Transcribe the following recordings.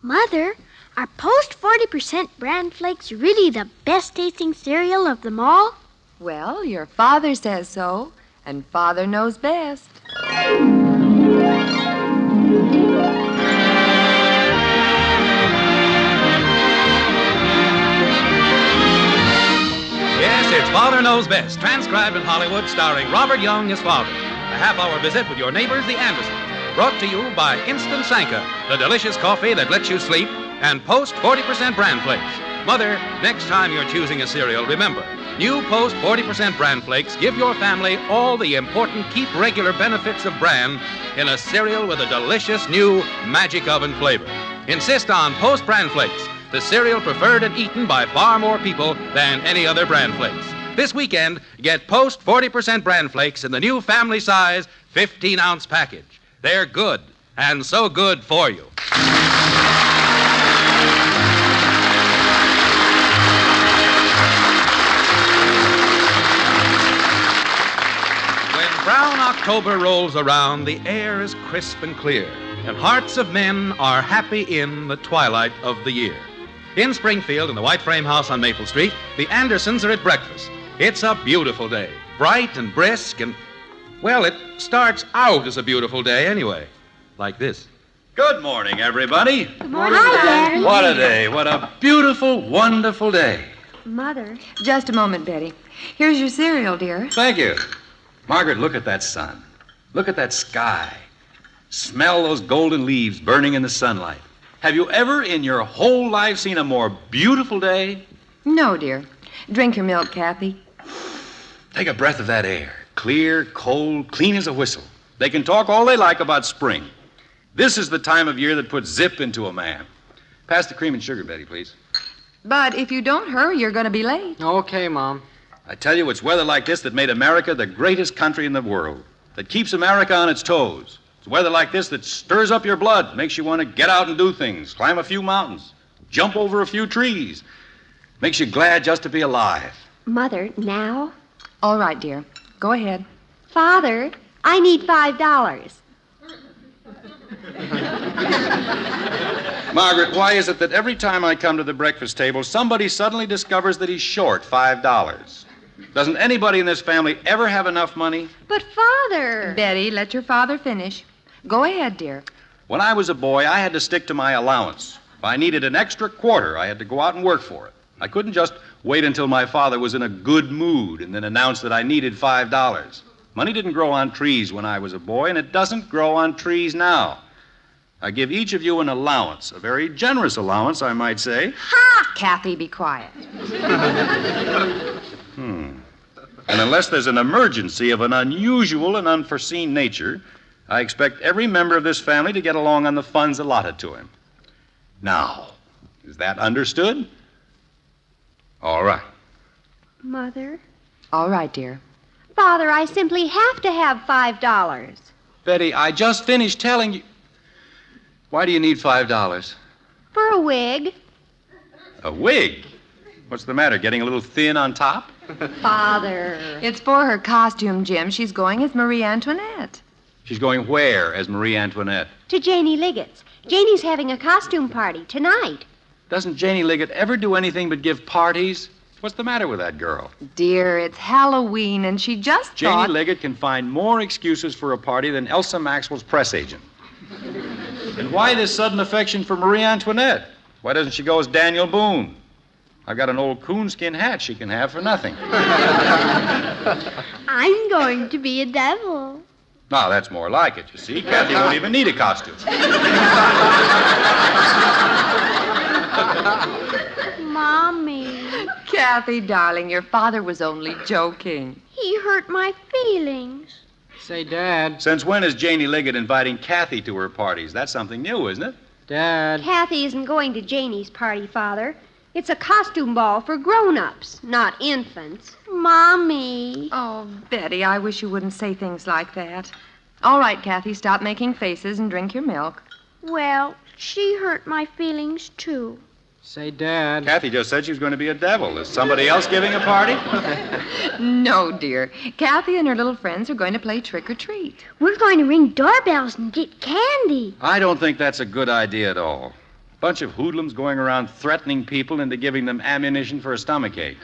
Mother, are Post 40% bran flakes really the best tasting cereal of them all? Well, your father says so, and Father knows best. Yes, it's Father Knows Best, transcribed in Hollywood, starring Robert Young as Father. A half-hour visit with your neighbors, the Andersons. Brought to you by Instant Sanka, the delicious coffee that lets you sleep, and Post 40% bran flakes. Mother, next time you're choosing a cereal, remember, new Post 40% bran flakes give your family all the important keep regular benefits of bran in a cereal with a delicious new magic oven flavor. Insist on Post bran flakes, the cereal preferred and eaten by far more people than any other bran flakes. This weekend, get Post 40% bran flakes in the new family size 15-ounce package. They're good, and so good for you. When brown October rolls around, the air is crisp and clear, and hearts of men are happy in the twilight of the year. In Springfield, in the white frame house on Maple Street, the Andersons are at breakfast. It's a beautiful day, bright and brisk, and, well, it starts out as a beautiful day anyway, like this. Good morning, everybody. Good morning, Dad. What a day. What a beautiful, wonderful day. Mother. Just a moment, Betty. Here's your cereal, dear. Thank you. Margaret, look at that sun. Look at that sky. Smell those golden leaves burning in the sunlight. Have you ever in your whole life seen a more beautiful day? No, dear. Drink your milk, Kathy. Take a breath of that air. Clear, cold, clean as a whistle. They can talk all they like about spring. This is the time of year that puts zip into a man. Pass the cream and sugar, Betty, please. But if you don't hurry, you're going to be late. Okay, Mom. I tell you, it's weather like this that made America the greatest country in the world, that keeps America on its toes. It's weather like this that stirs up your blood, makes you want to get out and do things, climb a few mountains, jump over a few trees. Makes you glad just to be alive. Mother, now? All right, dear. Go ahead. Father, I need $5. Margaret, why is it that every time I come to the breakfast table, somebody suddenly discovers that he's short $5? Doesn't anybody in this family ever have enough money? But, Father... Betty, let your father finish. Go ahead, dear. When I was a boy, I had to stick to my allowance. If I needed an extra quarter, I had to go out and work for it. I couldn't just wait until my father was in a good mood and then announce that I needed $5. Money didn't grow on trees when I was a boy, and it doesn't grow on trees now. I give each of you an allowance, a very generous allowance, I might say. Ha! Kathy, be quiet. And unless there's an emergency of an unusual and unforeseen nature, I expect every member of this family to get along on the funds allotted to him. Now, is that understood? All right. Mother? All right, dear. Father, I simply have to have $5. Betty, I just finished telling you. Why do you need $5? For a wig. A wig? What's the matter, getting a little thin on top? Father. It's for her costume, Jim. She's going as Marie Antoinette. She's going where as Marie Antoinette? To Janie Liggett's. Janie's having a costume party tonight. Doesn't Janie Liggett ever do anything but give parties? What's the matter with that girl? Dear, it's Halloween, and she just Janie thought... Liggett can find more excuses for a party than Elsa Maxwell's press agent. And why this sudden affection for Marie Antoinette? Why doesn't she go as Daniel Boone? I've got an old coonskin hat she can have for nothing. I'm going to be a devil. Now, that's more like it, you see. Kathy won't even need a costume. Mommy. Kathy, darling, your father was only joking. He hurt my feelings. Say, Dad. Since when is Janie Liggett inviting Kathy to her parties? That's something new, isn't it? Dad. Kathy isn't going to Janie's party, Father. It's a costume ball for grown-ups, not infants. Mommy. Oh, Betty, I wish you wouldn't say things like that. All right, Kathy, stop making faces and drink your milk. Well, she hurt my feelings, too. Say, Dad. Kathy just said she was going to be a devil. Is somebody else giving a party? No, dear. Kathy and her little friends are going to play trick or treat. We're going to ring doorbells and get candy. I don't think that's a good idea at all. Bunch of hoodlums going around threatening people into giving them ammunition for a stomachache.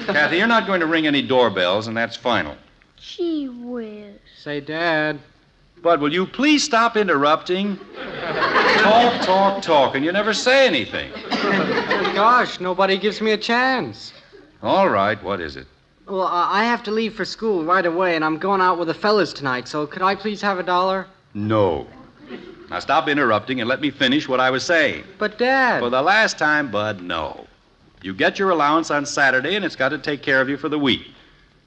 Kathy, you're not going to ring any doorbells, and that's final. Gee whiz. Say, Dad. Bud, will you please stop interrupting? Talk, and you never say anything. Gosh, nobody gives me a chance. All right, what is it? Well, I have to leave for school right away, and I'm going out with the fellas tonight, so could I please have $1? No. Now stop interrupting and let me finish what I was saying. But, Dad. For the last time, Bud, no. You get your allowance on Saturday, and it's got to take care of you for the week.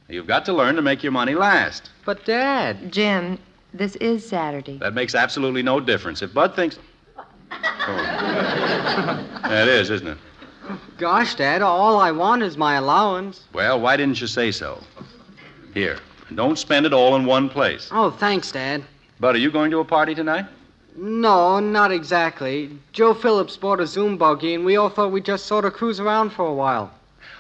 You've got to learn to make your money last. But, Dad. Jim, this is Saturday. That makes absolutely no difference. If Bud thinks... Oh. That is, isn't it? Gosh, Dad, all I want is my allowance. Well, why didn't you say so? Here, don't spend it all in one place. Oh, thanks, Dad. Bud, are you going to a party tonight? No, not exactly. Joe Phillips bought a Zoom buggy, and we all thought we'd just sort of cruise around for a while.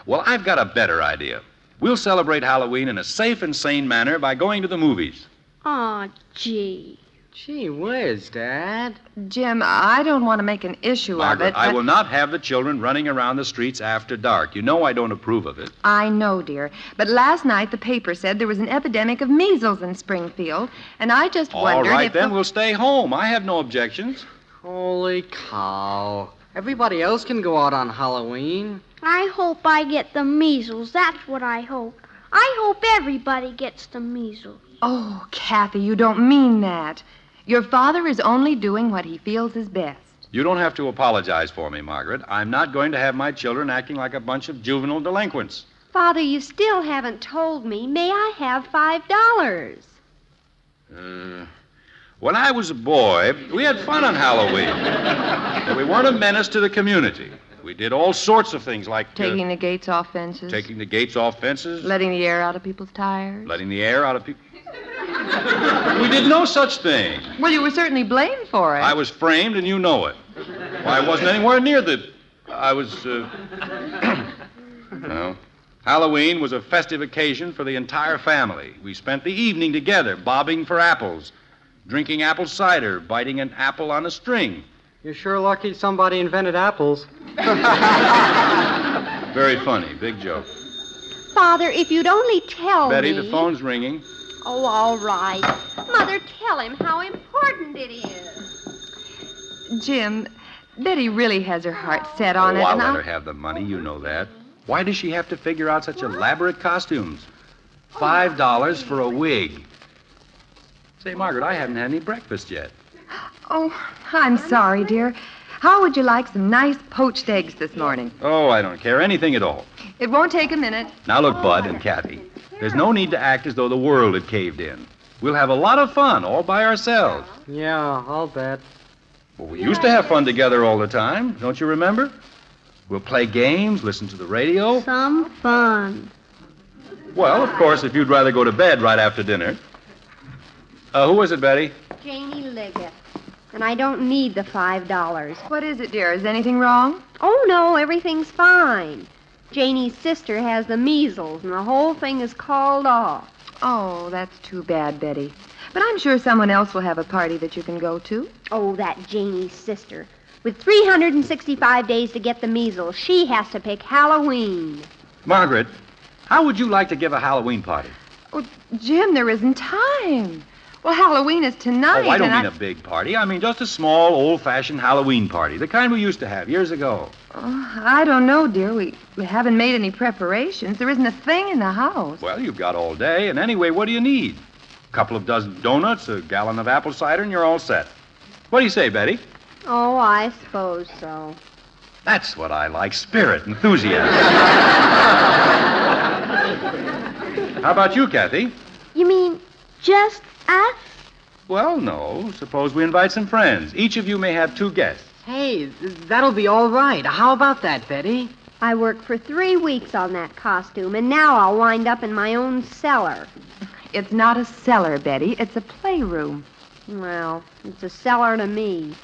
Well, I've got a better idea. We'll celebrate Halloween in a safe and sane manner by going to the movies. Aw, gee. Gee whiz, Dad. Jim, I don't want to make an issue Margaret, of it. I will not have the children running around the streets after dark. You know I don't approve of it. I know, dear. But last night the paper said there was an epidemic of measles in Springfield, and I just wondered All right, if... then we'll stay home. I have no objections. Holy cow. Everybody else can go out on Halloween. I hope I get the measles. That's what I hope. I hope everybody gets the measles. Oh, Kathy, you don't mean that. Your father is only doing what he feels is best. You don't have to apologize for me, Margaret. I'm not going to have my children acting like a bunch of juvenile delinquents. Father, you still haven't told me. May I have $5? When I was a boy, we had fun on Halloween. And we weren't a menace to the community. We did all sorts of things like... Taking the gates off fences. Taking the gates off fences. Letting the air out of people's tires. Letting the air out of people... We did no such thing. Well, you were certainly blamed for it. I was framed, and you know it. Why, I wasn't anywhere near the... I was, No. Halloween was a festive occasion for the entire family. We spent the evening together, bobbing for apples, drinking apple cider, biting an apple on a string. You're sure lucky somebody invented apples. Very funny. Big joke. Father, if you'd only tell Betty, me... the phone's ringing. Oh, all right. Mother, tell him how important it is. Jim, Betty really has her heart set on it. I'll and let her have the money. You know that. Why does she have to figure out such elaborate costumes? $5 for a wig. Say, Margaret, I haven't had any breakfast yet. Oh, I'm sorry, dear. How would you like some nice poached eggs this morning? Oh, I don't care. Anything at all. It won't take a minute. Now, look, Bud and Kathy. There's no need to act as though the world had caved in. We'll have a lot of fun all by ourselves. Yeah, I'll bet. Well, we used to have fun together all the time. Don't you remember? We'll play games, listen to the radio. Some fun. Well, of course, if you'd rather go to bed right after dinner. Who was it, Betty? Janie Liggett. And I don't need the $5. What is it, dear? Is anything wrong? Oh, no, everything's fine. Janie's sister has the measles, and the whole thing is called off. Oh, that's too bad, Betty. But I'm sure someone else will have a party that you can go to. Oh, that Janie's sister. With 365 days to get the measles, she has to pick Halloween. Margaret, how would you like to give a Halloween party? Oh, Jim, there isn't time. Well, Halloween is tonight. Oh, I don't and mean a big party. I mean just a small, old-fashioned Halloween party, the kind we used to have years ago. Oh, I don't know, dear. We haven't made any preparations. There isn't a thing in the house. Well, you've got all day, and anyway, what do you need? A couple of dozen donuts, a gallon of apple cider, and you're all set. What do you say, Betty? Oh, I suppose so. That's what I like, spirit, enthusiasm. How about you, Kathy? You mean just us? Well, no. Suppose we invite some friends. Each of you may have 2 guests. Hey, that'll be all right. How about that, Betty? I worked for 3 weeks on that costume, and now I'll wind up in my own cellar. It's not a cellar, Betty. It's a playroom. Well, it's a cellar to me.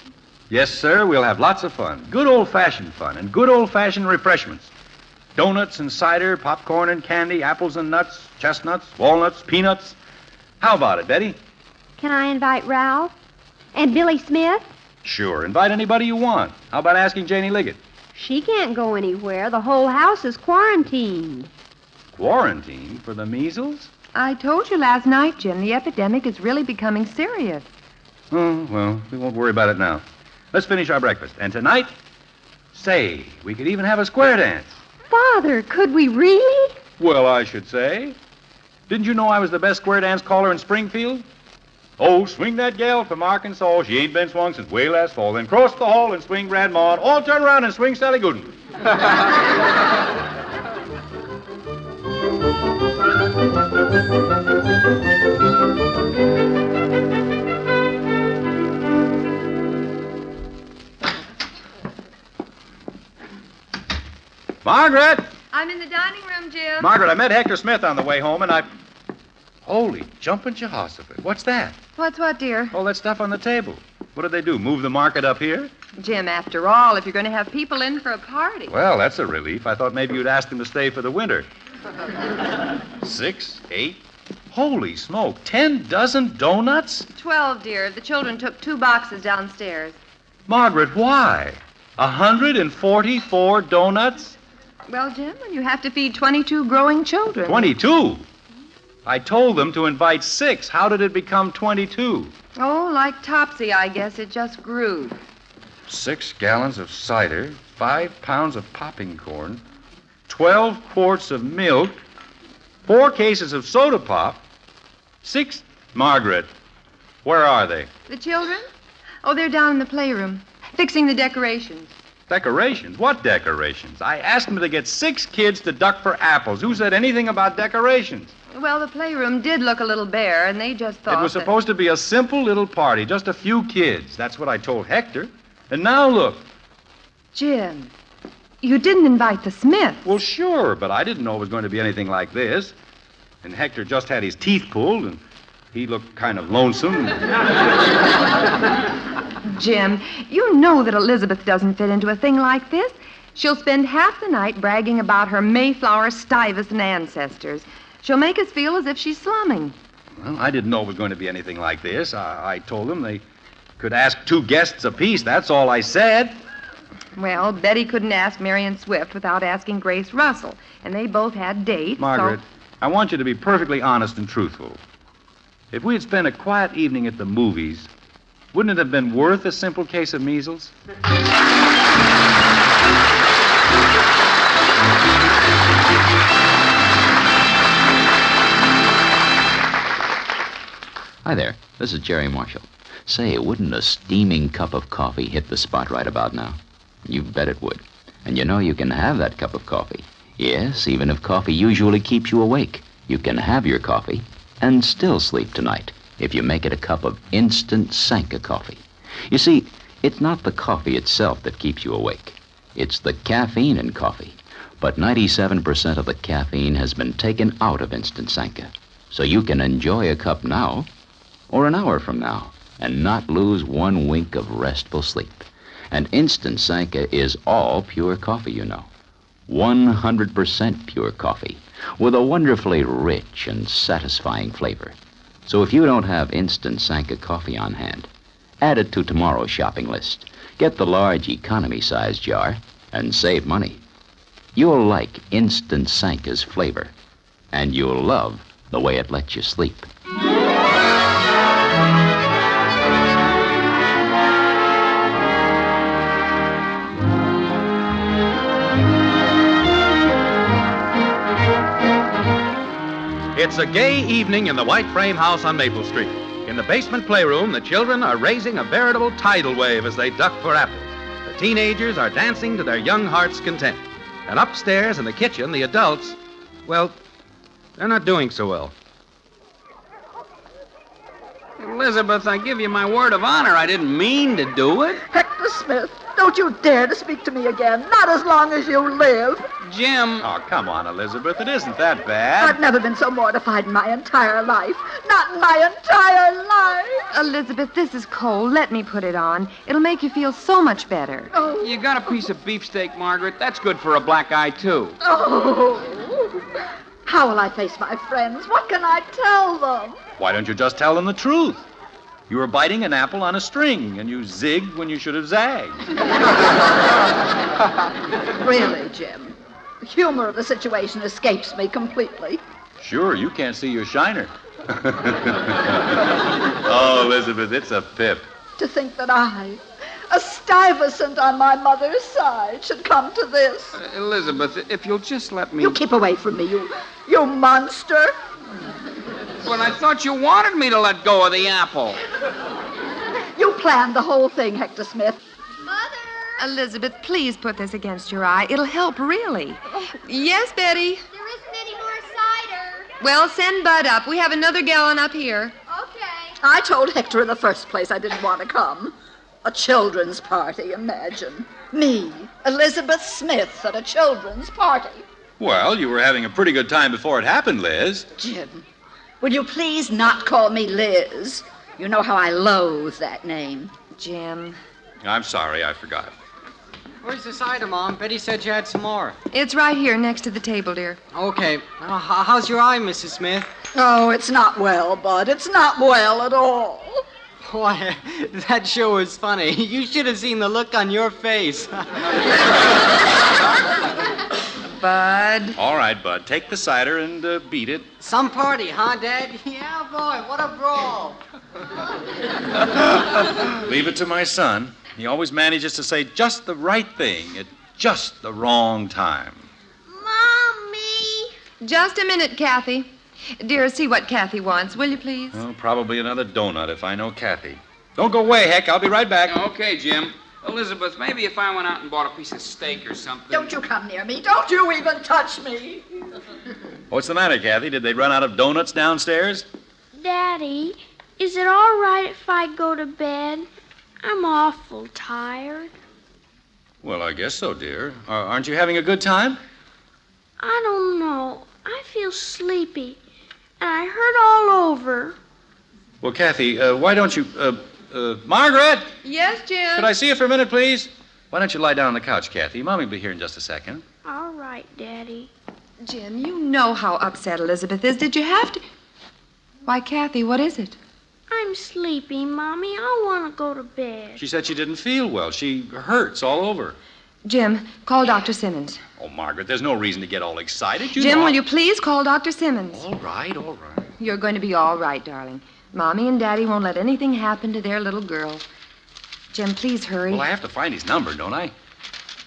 Yes, sir, we'll have lots of fun. Good old-fashioned fun and good old-fashioned refreshments. Donuts and cider, popcorn and candy, apples and nuts, chestnuts, walnuts, peanuts. How about it, Betty? Can I invite Ralph? And Billy Smith? Sure, invite anybody you want. How about asking Janie Liggett? She can't go anywhere. The whole house is quarantined. Quarantine for the measles? I told you last night, Jim, the epidemic is really becoming serious. Oh, well, we won't worry about it now. Let's finish our breakfast. And tonight, say, we could even have a square dance. Father, could we really? Well, I should say. Didn't you know I was the best square dance caller in Springfield? Oh, swing that gal from Arkansas. She ain't been swung since way last fall. Then cross the hall and swing Brad Maud. All turn around and swing Sally Gooden. Margaret! I'm in the dining room, Jim. Margaret, I met Hector Smith on the way home, and I... Holy jumping Jehoshaphat. What's that? What's what, dear? All that stuff on the table. What did they do, move the market up here? Jim, after all, if you're going to have people in for a party. Well, that's a relief. I thought maybe you'd ask them to stay for the winter. 6, 8... Holy smoke, 10 dozen donuts? 12, dear. The children took 2 boxes downstairs. Margaret, why? 144 donuts? Well, Jim, you have to feed 22 growing children. 22? I told them to invite 6. How did it become 22? Oh, like Topsy, I guess. It just grew. 6 gallons of cider, 5 pounds of popping corn, 12 quarts of milk, 4 cases of soda pop, 6... Margaret, where are they? The children? Oh, they're down in the playroom, fixing the decorations. Decorations? What decorations? I asked them to get 6 kids to duck for apples. Who said anything about decorations? Well, the playroom did look a little bare, and they just thought It was supposed to be a simple little party, just a few kids. That's what I told Hector. And now look. Jim, you didn't invite the Smiths. Well, sure, but I didn't know it was going to be anything like this. And Hector just had his teeth pulled, and he looked kind of lonesome. Jim, you know that Elizabeth doesn't fit into a thing like this. She'll spend half the night bragging about her Mayflower Stuyvesant ancestors. She'll make us feel as if she's slumming. Well, I didn't know it was going to be anything like this. I told them they could ask 2 guests apiece. That's all I said. Well, Betty couldn't ask Marion Swift without asking Grace Russell, and they both had dates. Margaret, So... I want you to be perfectly honest and truthful. If we had spent a quiet evening at the movies, wouldn't it have been worth a simple case of measles? Hi there. This is Jerry Marshall. Say, wouldn't a steaming cup of coffee hit the spot right about now? You bet it would. And you know you can have that cup of coffee. Yes, even if coffee usually keeps you awake, you can have your coffee and still sleep tonight if you make it a cup of instant Sanka coffee. You see, it's not the coffee itself that keeps you awake. It's the caffeine in coffee. But 97% of the caffeine has been taken out of instant Sanka. So you can enjoy a cup now or an hour from now and not lose 1 wink of restful sleep. And instant Sanka is all pure coffee, you know. 100% pure coffee with a wonderfully rich and satisfying flavor. So if you don't have instant Sanka coffee on hand, add it to tomorrow's shopping list. Get the large economy-size jar and save money. You'll like instant Sanka's flavor, and you'll love the way it lets you sleep. It's a gay evening in the white frame house on Maple Street. In the basement playroom, the children are raising a veritable tidal wave as they duck for apples. The teenagers are dancing to their young hearts' content. And upstairs in the kitchen, the adults, well, they're not doing so well. Elizabeth, I give you my word of honor. I didn't mean to do it. Hector Smith, don't you dare to speak to me again. Not as long as you live. Jim. Oh, come on, Elizabeth. It isn't that bad. I've never been so mortified in my entire life. Not in my entire life. Elizabeth, this is cold. Let me put it on. It'll make you feel so much better. Oh. You got a piece of beefsteak, Margaret? That's good for a black eye, too. Oh. How will I face my friends? What can I tell them? Why don't you just tell them the truth? You were biting an apple on a string, and you zigged when you should have zagged. Really, Jim. The humor of the situation escapes me completely. Sure, you can't see your shiner. Oh, Elizabeth, it's a pip. To think that I, a Stuyvesant on my mother's side, should come to this. Elizabeth, if you'll just let me... You keep away from me, you monster. But I thought you wanted me to let go of the apple. You planned the whole thing, Hector Smith. Mother! Elizabeth, please put this against your eye. It'll help, really. Yes, Betty? There isn't any more cider. Well, send Bud up. We have another gallon up here. Okay. I told Hector in the first place I didn't want to come. A children's party, imagine. Me, Elizabeth Smith, at a children's party. Well, you were having a pretty good time before it happened, Liz. Jim, will you please not call me Liz? You know how I loathe that name. Jim, I'm sorry, I forgot. Where's the cider, Mom? Betty said you had some more. it's right here next to the table, dear. Okay. How's your eye, Mrs. Smith? Oh, it's not well, Bud. It's not well at all. Why, that show was funny. You should have seen the look on your face. Bud. All right, Bud, take the cider and beat it. Some party, huh, Dad? Yeah, boy, what a brawl. Leave it to my son. He always manages to say just the right thing at just the wrong time. Mommy! Just a minute, Kathy. Dear, see what Kathy wants, will you please? Oh, probably another donut if I know Kathy. Don't go away, Heck. I'll be right back. Okay, Jim. Elizabeth, maybe if I went out and bought a piece of steak or something. Don't you come near me. Don't you even touch me. What's the matter, Kathy? Did they run out of donuts downstairs? Daddy, is it all right if I go to bed? I'm awful tired. Well, I guess so, dear. Aren't you having a good time? I don't know. I feel sleepy, and I hurt all over. Well, Kathy, why don't you... Margaret! Yes, Jim? Could I see you for a minute, please? Why don't you lie down on the couch, Kathy? Mommy'll be here in just a second. All right, Daddy. Jim, you know how upset Elizabeth is. Did you have to... Why, Kathy, what is it? I'm sleepy, Mommy. I want to go to bed. She said she didn't feel well. She hurts all over. Jim, call Dr. Simmons. Oh, Margaret, there's no reason to get all excited. Jim, will you please call Dr. Simmons? All right, all right. You're going to be all right, darling. Mommy and Daddy won't let anything happen to their little girl. Jim, please hurry. Well, I have to find his number, don't I?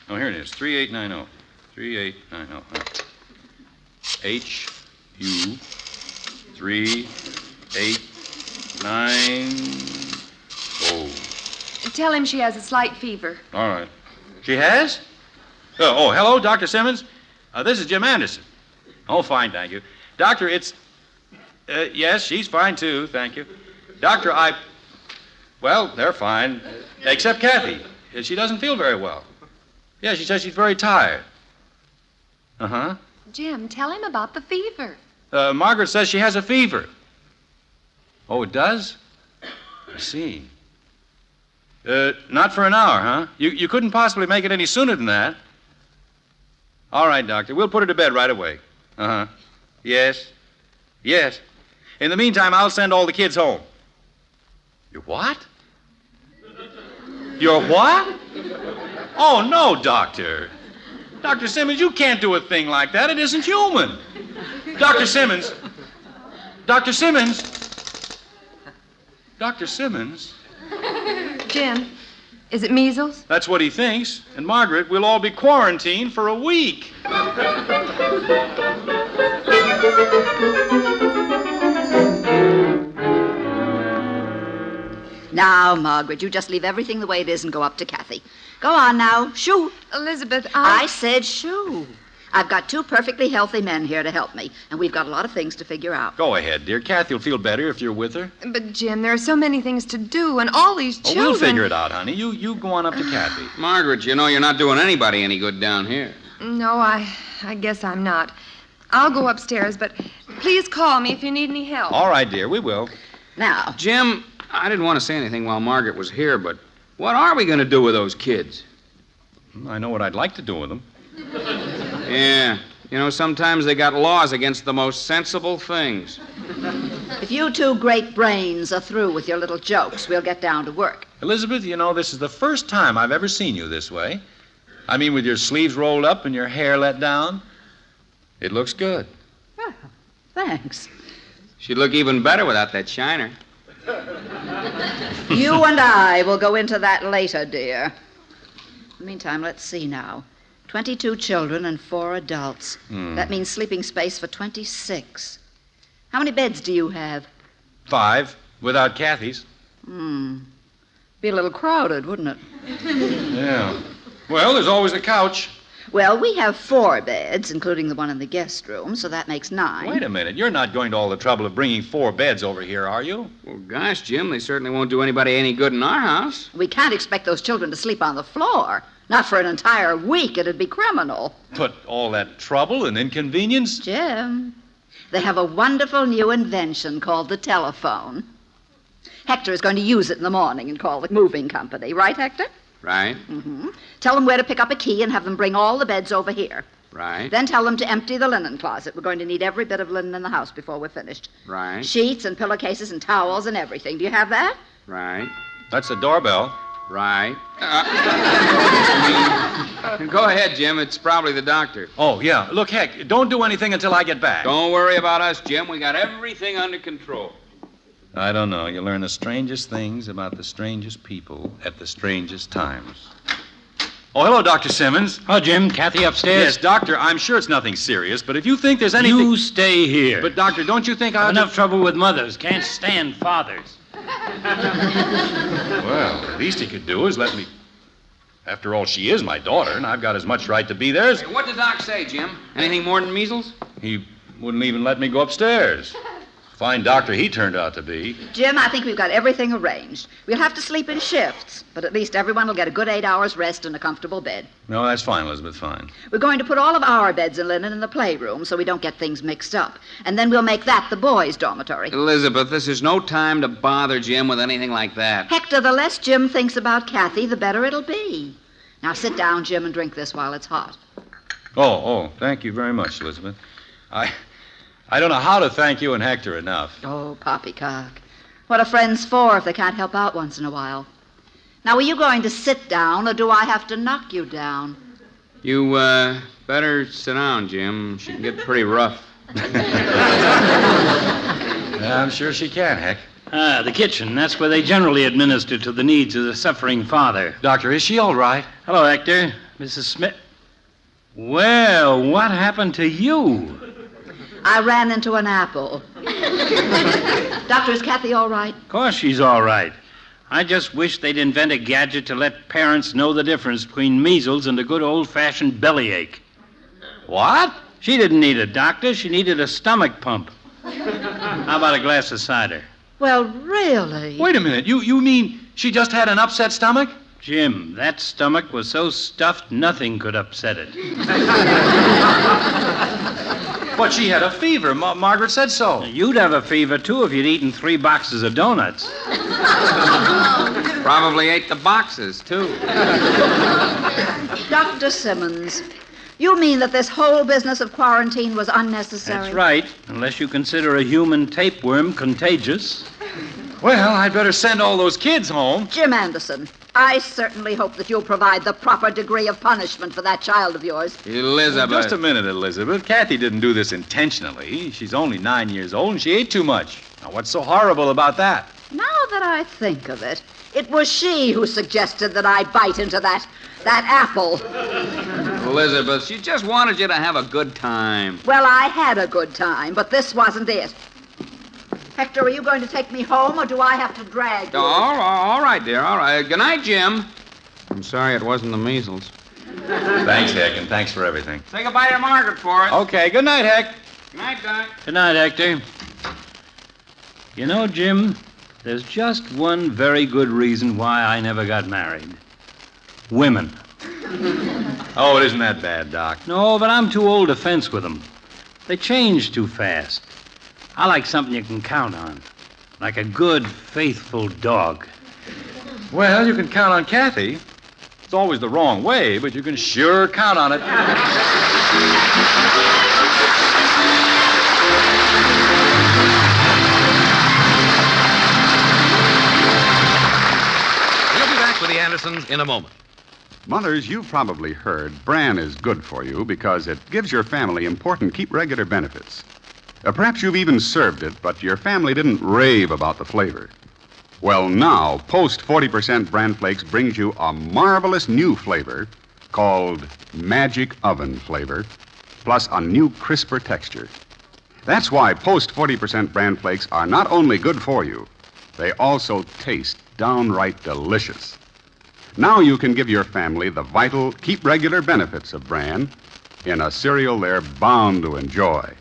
Oh, here it is. 3890. 3890. HU 3890. Tell him she has a slight fever. All right. She has? Oh, hello, Dr. Simmons. This is Jim Anderson. Oh, fine, thank you. Doctor, it's... yes, she's fine, too, thank you. Doctor, well, they're fine. Except Kathy. She doesn't feel very well. Yeah, she says she's very tired. Uh-huh. Jim, tell him about the fever. Margaret says she has a fever. Oh, it does? I see. Not for an hour, huh? You couldn't possibly make it any sooner than that. All right, Doctor. We'll put her to bed right away. Uh-huh. Yes. Yes. In the meantime, I'll send all the kids home. Your what? Your what? Oh, no, Doctor. Dr. Simmons, you can't do a thing like that. It isn't human. Dr. Simmons. Dr. Simmons. Dr. Simmons. Jim, is it measles? That's what he thinks. And Margaret, we'll all be quarantined for a week. Now, Margaret, you just leave everything the way it is and go up to Kathy. Go on now. Shoo. Elizabeth, I said shoo. I've got two perfectly healthy men here to help me, and we've got a lot of things to figure out. Go ahead, dear. Kathy will feel better if you're with her. But, Jim, there are so many things to do, and all these children... Oh, we'll figure it out, honey. You go on up to Kathy. Margaret, you know you're not doing anybody any good down here. No, I guess I'm not. I'll go upstairs, but please call me if you need any help. All right, dear. We will. Now, Jim, I didn't want to say anything while Margaret was here, but what are we going to do with those kids? I know what I'd like to do with them. Yeah, You know, sometimes they got laws against the most sensible things. If you two great brains are through with your little jokes, we'll get down to work. Elizabeth, you know, this is the first time I've ever seen you this way. I mean, with your sleeves rolled up and your hair let down. It looks good. Oh, thanks. She'd look even better without that shiner. You and I will go into that later, dear. In the meantime, let's see now. 22 children and 4 adults. That means sleeping space for 26. How many beds do you have? 5, without Kathy's. Be a little crowded, wouldn't it? Yeah. Well, there's always the couch. Well, we have 4 beds, including the one in the guest room, so that makes 9. Wait a minute. You're not going to all the trouble of bringing 4 beds over here, are you? Well, gosh, Jim, they certainly won't do anybody any good in our house. We can't expect those children to sleep on the floor. Not for an entire week. It'd be criminal. But all that trouble and inconvenience? Jim, they have a wonderful new invention called the telephone. Hector is going to use it in the morning and call the moving company. Right, Hector? Right. Tell them where to pick up a key and have them bring all the beds over here. Right. Then tell them to empty the linen closet. We're going to need every bit of linen in the house before we're finished. Right. Sheets and pillowcases and towels and everything. Do you have that? Right. That's the doorbell. Right. Go ahead, Jim. It's probably the doctor. Oh, yeah. Look, Heck, don't do anything until I get back. Don't worry about us, Jim. We got everything under control. I don't know. You learn the strangest things about the strangest people at the strangest times. Oh, hello, Dr. Simmons. Oh, Jim, Kathy upstairs? Yes, Doctor, I'm sure it's nothing serious, but if you think there's anything... You stay here. But, Doctor, don't you think I've I'll... enough trouble with mothers. Can't stand fathers. Well, the least he could do is let me... After all, she is my daughter, and I've got as much right to be there as... Hey, what did Doc say, Jim? Anything more than measles? He wouldn't even let me go upstairs. Fine doctor he turned out to be. Jim, I think we've got everything arranged. We'll have to sleep in shifts, but at least everyone will get a good 8 hours rest in a comfortable bed. No, that's fine, Elizabeth, fine. We're going to put all of our beds in linen in the playroom so we don't get things mixed up. And then we'll make that the boys' dormitory. Elizabeth, this is no time to bother Jim with anything like that. Hector, the less Jim thinks about Kathy, the better it'll be. Now sit down, Jim, and drink this while it's hot. Oh, thank you very much, Elizabeth. I don't know how to thank you and Hector enough. Oh, poppycock. What are friends for if they can't help out once in a while? Now, are you going to sit down, or do I have to knock you down? You, better sit down, Jim. She can get pretty rough. Yeah, I'm sure she can, Heck. The kitchen. That's where they generally administer to the needs of the suffering father. Doctor, is she all right? Hello, Hector. Mrs. Smith. Well, what happened to you? I ran into an apple. Doctor, is Kathy all right? Of course she's all right. I just wish they'd invent a gadget to let parents know the difference between measles and a good old-fashioned bellyache. What? She didn't need a doctor. She needed a stomach pump. How about a glass of cider? Well, really? Wait a minute. You mean she just had an upset stomach? Jim, that stomach was so stuffed nothing could upset it. But she had a fever. Margaret said so. You'd have a fever, too, if you'd eaten 3 boxes of donuts. Probably ate the boxes, too. Dr. Simmons, you mean that this whole business of quarantine was unnecessary? That's right, unless you consider a human tapeworm contagious. Well, I'd better send all those kids home. Jim Anderson, I certainly hope that you'll provide the proper degree of punishment for that child of yours. Elizabeth. Just a minute, Elizabeth. Kathy didn't do this intentionally. She's only 9 years old, and she ate too much. Now, what's so horrible about that? Now that I think of it, it was she who suggested that I bite into that apple. Elizabeth, she just wanted you to have a good time. Well, I had a good time, but this wasn't it. Hector, are you going to take me home, or do I have to drag you? All right, dear, all right. Good night, Jim. I'm sorry it wasn't the measles. Thanks, Heck, and thanks for everything. Say goodbye to Margaret for us. Okay, good night, Heck. Good night, Doc. Good night, Hector. You know, Jim, there's just one very good reason why I never got married. Women. Oh, it isn't that bad, Doc. No, but I'm too old to fence with them. They change too fast. I like something you can count on. Like a good, faithful dog. Well, you can count on Kathy. It's always the wrong way, but you can sure count on it. We'll be back with the Andersons in a moment. Mothers, you've probably heard bran is good for you because it gives your family important keep regular benefits. Perhaps you've even served it, but your family didn't rave about the flavor. Well, now, Post 40% Bran Flakes brings you a marvelous new flavor called Magic Oven Flavor, plus a new crisper texture. That's why Post 40% Bran Flakes are not only good for you, they also taste downright delicious. Now you can give your family the vital, keep regular benefits of bran in a cereal they're bound to enjoy.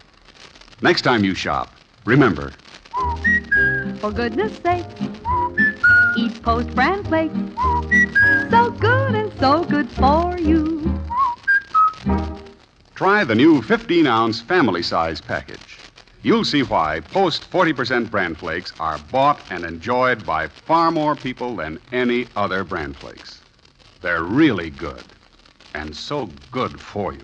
Next time you shop, remember. For goodness sake, eat Post Bran Flakes. So good and so good for you. Try the new 15-ounce family-size package. You'll see why Post 40% Bran Flakes are bought and enjoyed by far more people than any other Bran Flakes. They're really good, and so good for you.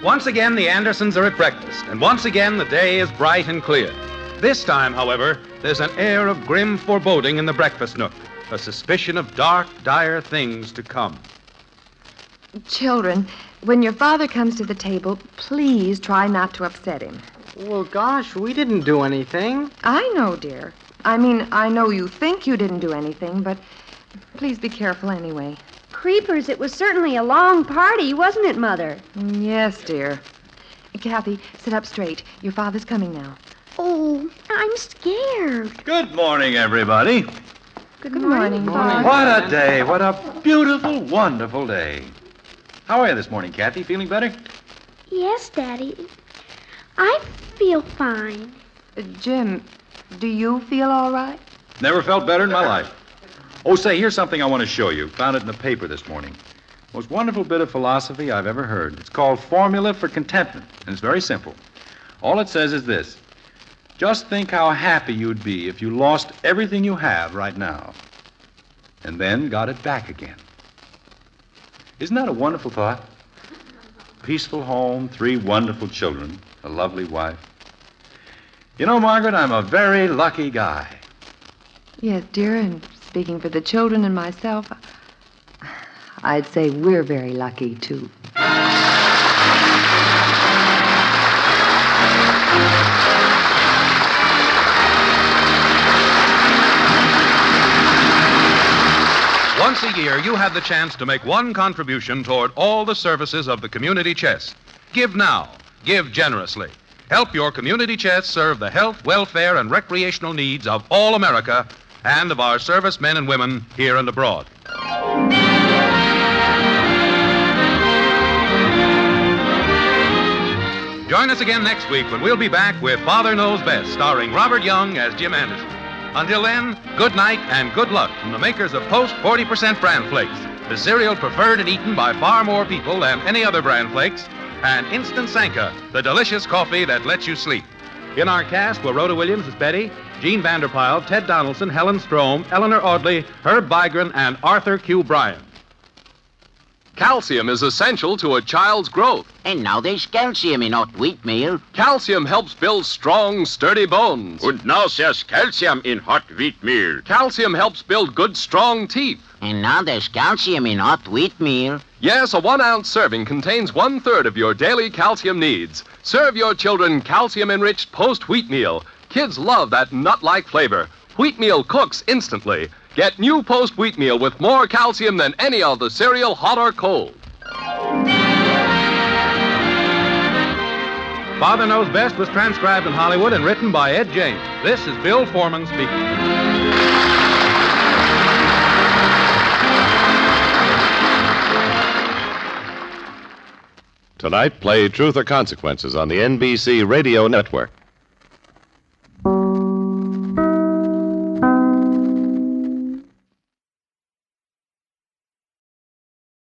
Once again, the Andersons are at breakfast, and once again, the day is bright and clear. This time, however, there's an air of grim foreboding in the breakfast nook, a suspicion of dark, dire things to come. Children, when your father comes to the table, please try not to upset him. Well, gosh, we didn't do anything. I know, dear. I mean, I know you think you didn't do anything, but please be careful anyway. Creepers, it was certainly a long party, wasn't it, Mother? Yes, dear. Kathy, sit up straight. Your father's coming now. Oh, I'm scared. Good morning, everybody. Good morning, Father. What a day. What a beautiful, wonderful day. How are you this morning, Kathy? Feeling better? Yes, Daddy. I feel fine. Jim, do you feel all right? Never felt better in my life. Oh, say, here's something I want to show you. Found it in the paper this morning. Most wonderful bit of philosophy I've ever heard. It's called Formula for Contentment, and it's very simple. All it says is this. Just think how happy you'd be if you lost everything you have right now and then got it back again. Isn't that a wonderful thought? Peaceful home, 3 wonderful children, a lovely wife. You know, Margaret, I'm a very lucky guy. Yes, dear, and speaking for the children and myself, I'd say we're very lucky, too. Once a year, you have the chance to make one contribution toward all the services of the community chest. Give now. Give generously. Help your community chest serve the health, welfare, and recreational needs of all America and of our servicemen and women here and abroad. Join us again next week when we'll be back with Father Knows Best, starring Robert Young as Jim Anderson. Until then, good night and good luck from the makers of Post 40% Bran Flakes, the cereal preferred and eaten by far more people than any other Bran Flakes, and Instant Sanka, the delicious coffee that lets you sleep. In our cast were Rhoda Williams as Betty, Gene Vanderpyle, Ted Donaldson, Helen Strome, Eleanor Audley, Herb Bygren, and Arthur Q. Bryan. Calcium is essential to a child's growth. And now there's calcium in hot wheat meal. Calcium helps build strong, sturdy bones. Und now there's calcium in hot wheat meal. Calcium helps build good, strong teeth. And now there's calcium in hot wheat meal. Yes, a 1-ounce serving contains 1/3 of your daily calcium needs. Serve your children calcium-enriched Post wheat meal. Kids love that nut-like flavor. Wheat meal cooks instantly. Get new Post wheat meal with more calcium than any other cereal, hot or cold. Father Knows Best was transcribed in Hollywood and written by Ed James. This is Bill Foreman speaking. Tonight, play Truth or Consequences on the NBC Radio Network.